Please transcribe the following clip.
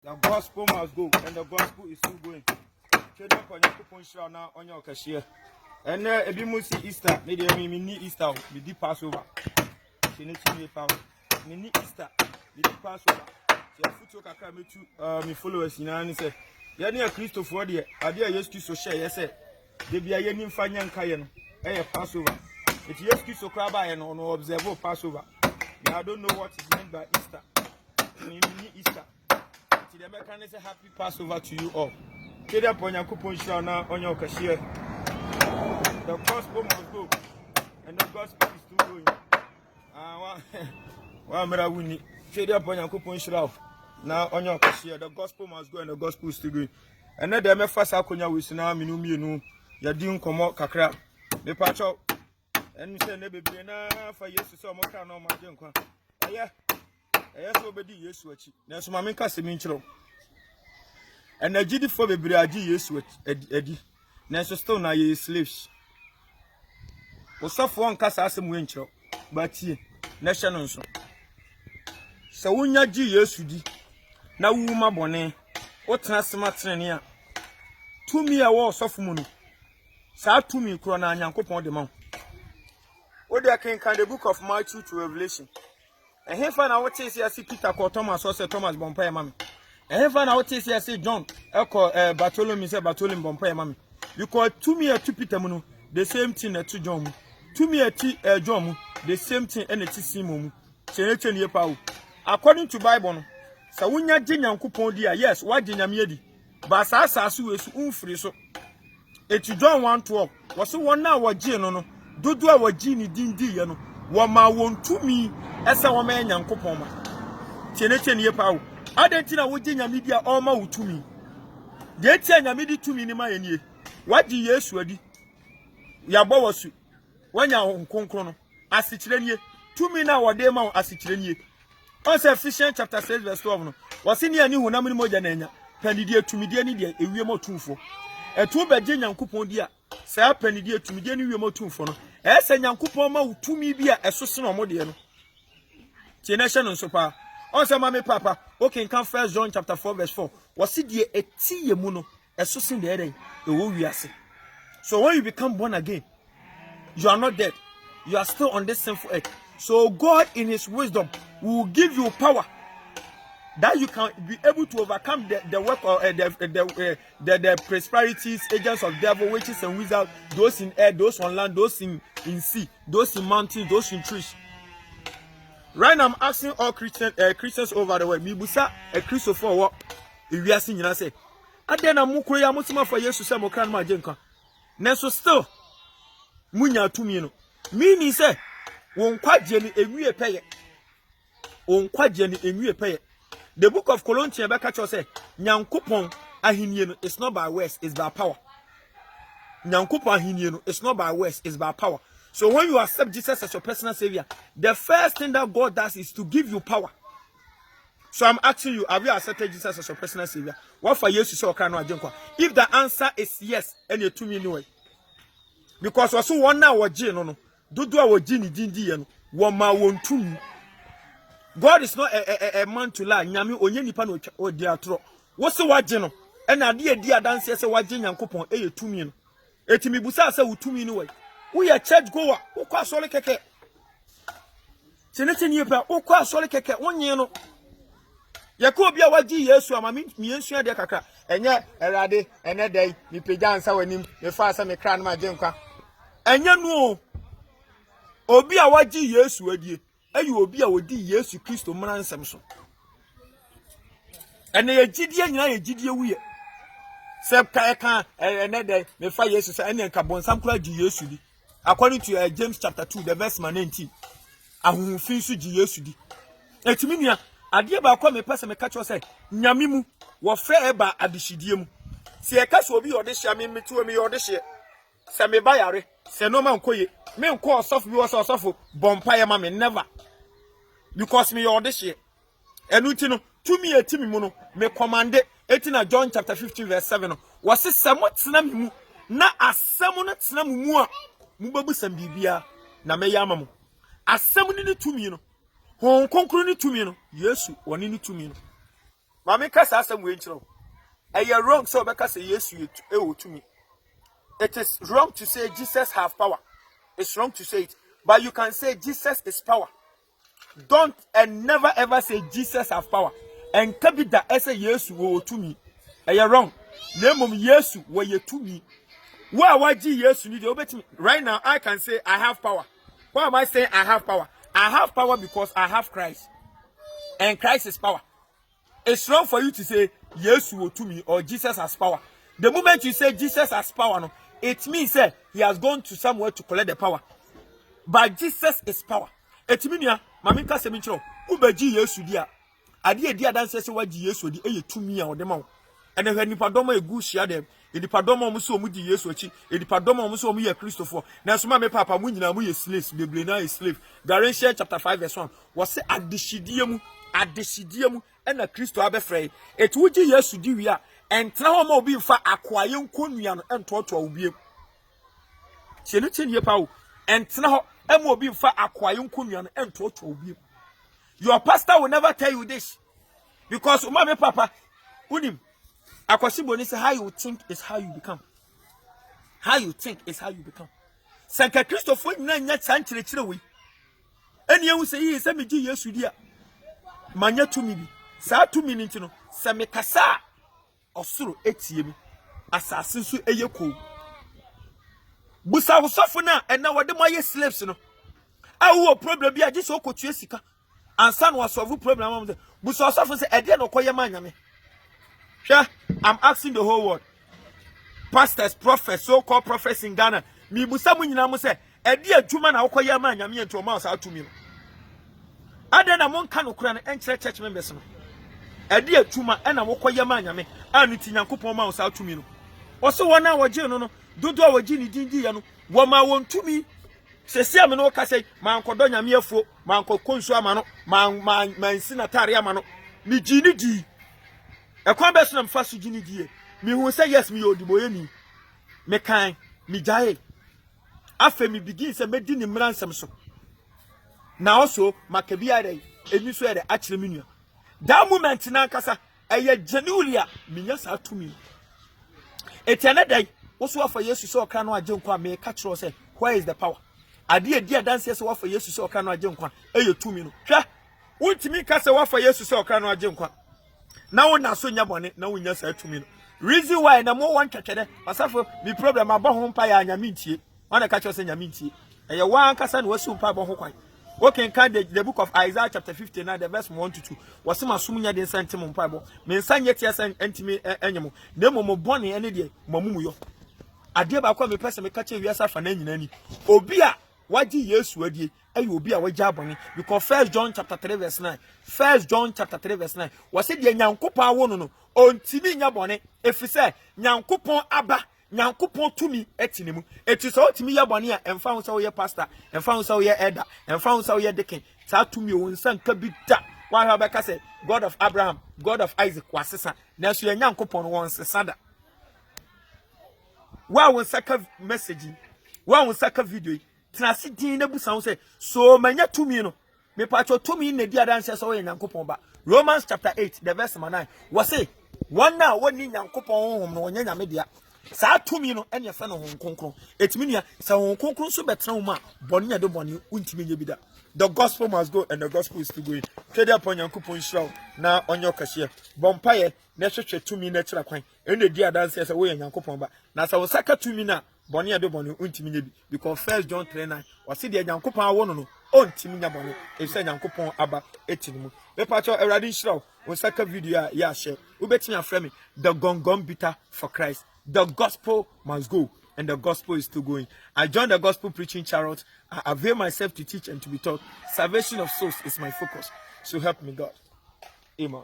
The gospel must go, and the gospel is still going. Children for your coupon show now on your cashier. And if you must see Easter, maybe I mean Easter, we did Passover. She needs to be found. Mini Easter, we did Passover. So foot to come to me followers in and say, you're near Christopher, dear. I dear yes to so share, yes, they be a yen fine young Kayan, a Passover. It's yes to so crab and on observe Passover. I don't know what is meant by Easter. Mini Easter. The American is a happy Passover to you all. Take up on your coupon show now on your cashier. The gospel must go, and the gospel is still going. One minute, take up on your coupon show now on your cashier. The gospel must go, and the gospel is still going. And then the first Akonya with now, Minumi, you're doing come out Kakra. The patch out, and say, never be enough for yes to some kind of my junk. Yeah. Yes, obedi Yesu achi. Na so mame ka semi nkyerɛ. And agidi for bebre agi Yesu edi. Na so still na ye slaves. Osafo on kasa asem we nkyerɛ. Ba tie. Na hye no nso. Sɛ wonya gi Yesu di. Na wu ma bɔne. Wo tena sema trene a. Tumi a wo osafo mu no. Saa tumi kro na Nyankopɔn de ma wo. Wo de kan the book of Matthew to Revelation. And here for now, what is here? See Peter called Thomas, also Thomas Bompire, mammy. And here for now, what is here? See John, Echo, Bartholomew, say Bartholomew Bompire, mammy. You call to me a two Peter Munu, the same thing at two John. To me a tea, John, the same thing and a tea Simon. Senator near Pau. According to Bible, Sawunya Jinya Coupon dear, yes, what Jinya Miedi. Basasa Su is unfree. Et to John 1:12 was so 1 hour Giano, do our genie dindi, yano. Wama won to me. Esa wa me Nyankopon ma tiene ye pawo adentina wo ginya media all ma wutumi de tia nyamedi tumi ni ma yenie wadi Yesu adi ya bo wasu wanya nkonkron no asikire nie tumi na wode ma asikire nie on say Ephesians chapter 6 verse 12 no wasi ne ani honam ni moja na enya panidie tumi de ni de ewie mo tumfo etu be ginya Nyankopon dia sa panidie tumi de ni ewie mo tumfo no esa Nyankopon ma wutumi bia esose no mo de no Tienation on sopa. On say mama papa. Okay, come 1 John chapter 4 verse 4. Was it the eti yemuno? Esusin the ere. So when you become born again, you are not dead. You are still on this sinful earth. So God in His wisdom will give you power that you can be able to overcome the work of the prosperities, agents of devil, witches and wizards, those in air, those on land, those in sea, those in mountains, those in trees. Right now, I'm asking all Christians over the world. Mibusa a Christopher what if we are seeing you say. And then I'm Mukuya Musima for Jesus to say Mokan Majenka. Neso still Munya to me no. Meaning say won quite jenny a we pay. On quite jenny a we pay. The book of Colossians Becca say Nyankopon Ahinieno it's not by words, it's by power. Nyankopon Ahinieno it's not by words, it's by power. So when you accept Jesus as your personal savior, the first thing that God does is to give you power. So I'm asking you, have you accepted Jesus as your personal savior? What for years you saw if the answer is yes, and you to me anyway. Because also one now was no do our genie dindi one ma won to me. God is not a man to lie. Nyami onye nipa no o dia tro. What's the what geno? And dia dance say what genian coupon a to me. Etimi busa say to me anyway. We are church goer. Who kwa sole keke? Senete ni pa. Who kwa sole keke? Onye no. Yakobia waji Yesu amami miensu de kakra. Enye erade ene dai mi pegya nsa wanim. Me fa asa me kra na ma genkwa. Enye no. Obi a waji Yesu adie. Ayi obi a wodi Yesu Kristo mmara nsem so. Ene ye gidie nyina ye gidie wuye. Se ka ene dai me fa Yesu se ene nka bonsam kra ji Yesu di. According to James chapter 2, the verse 19, ahunfin su ji Yesu di. Etimi nua, ade ba kwa me pese me catch say, nyame mu, wo frɛ eba adehidie mu. Se e ka so obi yode hia me metu me yode hie. Se me ba yare, se no man koye, me nko osof bi wo so osofo, bompa ye ma me never. Because me yode hie. Enu ti no, tumi etimi mu no, me commande etina John chapter 15 verse 7 no. Wo se samo tena me mu, na asamo no tena mu a mubabu sambibia na me yamamu asem ni tumi no hon konkro ni tumi no Yesu woni ni tumi no Mami kasa asem we nchiro. You are wrong, so because yes, you to me. It is wrong to say Jesus have power. It's wrong to say it. But you can say Jesus is power. Don't and never ever say Jesus have power. And kabida ese yes to me. You are wrong. Name of yes were you to me. Why yes you need to right now I can say I have power. Why am I saying I have power? I have power because I have Christ. And Christ is power. It's wrong for you to say yes to me or Jesus has power. The moment you say Jesus has power, no, it means that he has gone to somewhere to collect the power. But Jesus is power. It means ya, mami ka se mi chiro, ubeji Yesu dia. Ade dia dan se wa ji Yesu di eye tumi a ode ma wo. Ene hwe nipa doma egu hia dem. Nipa doma mu so mu di Yesu achi, nipa doma mu so mu ye Christopher. Na so ma me papa mu nyina mu ye slaves, beble na ye slave. Galatians chapter 5 verse 1. Was say adeshidie mu ena Kristo abefrɛ etu wuji Yesu di wi a entra ho ma obi mfa akwaye nkonnua no entoto obiem chenu pa wo entra ho ema obi mfa akwaye nkonnua no entoto obiem. Your pastor will never tell you this because umame papa unim akwasibo ni say how you think is how you become. How you think is how you become. Sanka Kristo fo nyina nya chankyerechire wi eni ehu say yi say meji Yesu di a manya tumi bi sa tumi ni ntino se me kasa osoro etie mi asase nso eye ko busa wosofo na ena wode mo ye slaves no awo problem bi a gise okotue sika ansa no solve problem am busa wosofo se ede no koye ma nyame hwa. I'm asking the whole world, pastors, prophets, so-called prophets in Ghana, mi busa mu nyina mo se ede adwuma na wokoye ma nyame ento ma sa tumi no ade na mon ka no kura na enkyere church members no ade atuma ena wokoye ma nyame anu ti nyankopon ma wo sa tumi no wo se wona woje no no dodo a woji ni dindi ya no wo ma won tumi sesi ame no ka sei man kodo nyame afuo man konsu ama no man sinatare ama no mi gini di ekwan beso na mfa so gini die mi hu say yes mi odiboye ni me kan mi jae afa mi begin say medi ni mransem so na also makabia dey eni so dey akire minua that moment na nkasa eye genulia minya sa tumi etiane dey wo so afa Yesu so okra no agye nkwa me ka kiro say where is the power ade edi adanse say wo afa Yesu so okra no agye nkwa eye tumi no hwa wontimi ka say wo afa Yesu so okra no agye nkwa na wo na so nya bone na wo nya sa tumi no reason why na mo wan twetwede pasafo mi problem abɔ mpa ya nyame ntie wana ka kiro say nyame ntie eye wan kasa na wasu mpa abɔ ho kwan. Okay, the book of Isaiah chapter 59, the verse 1 to 2. Was my sumunya den sentiment Bible. Men san yet yes and entime animal. Nemo mo boni any day, Mamumuyo. A dear by me person, me catch you as a fan any. Obia, what do yes, wadi, and you be a wajaboni, because 1 John chapter 3, verse 9. 1 John chapter 3, verse 9. Was it the Yankupa wono on Timi Yabone, if he say, Yankupon Abba. Nyankopon tumi etinimu eti so otimi ya bone a emfa wo ye pastor emfa wo ye elder emfa wo ye deacon sa tumi wo nsan ka bi da wa ha be ka say God of Abraham, God of Isaac wasesa na so ye Nyankopon won sesa da wa won saka message wa won saka video tinase din na busa wo say so manya tumi no me pa cho tumi na di adanse so ye Nyankopon ba. Romans chapter 8 the verse 9 was say one now woni Nyankopon honhom no wonya nyame dia sa tumi no ene fa no hon konkron etimi nua sa hon konkron so betra wo ma bone nya do bone untimi nya bida. The gospel must go and the gospel is still going. Kede upon Yankopon shiraw na onyo kase bompaye na hwehwe tumi na kira kwan ene di adanse se wo ye Yankopon ba na sa wo saka tumi na bone nya do bone untimi nya bi because 1 John 3:9 was say the Yankopon awono no ontimi nya bone e se Yankopon aba etinimu me pa cho erade shiraw wo saka video ya share ubetimi afre me the gongom bitter for Christ. The gospel must go, and the gospel is still going. I joined the gospel preaching chariot. I avail myself to teach and to be taught. Salvation of souls is my focus. So help me God. Amen.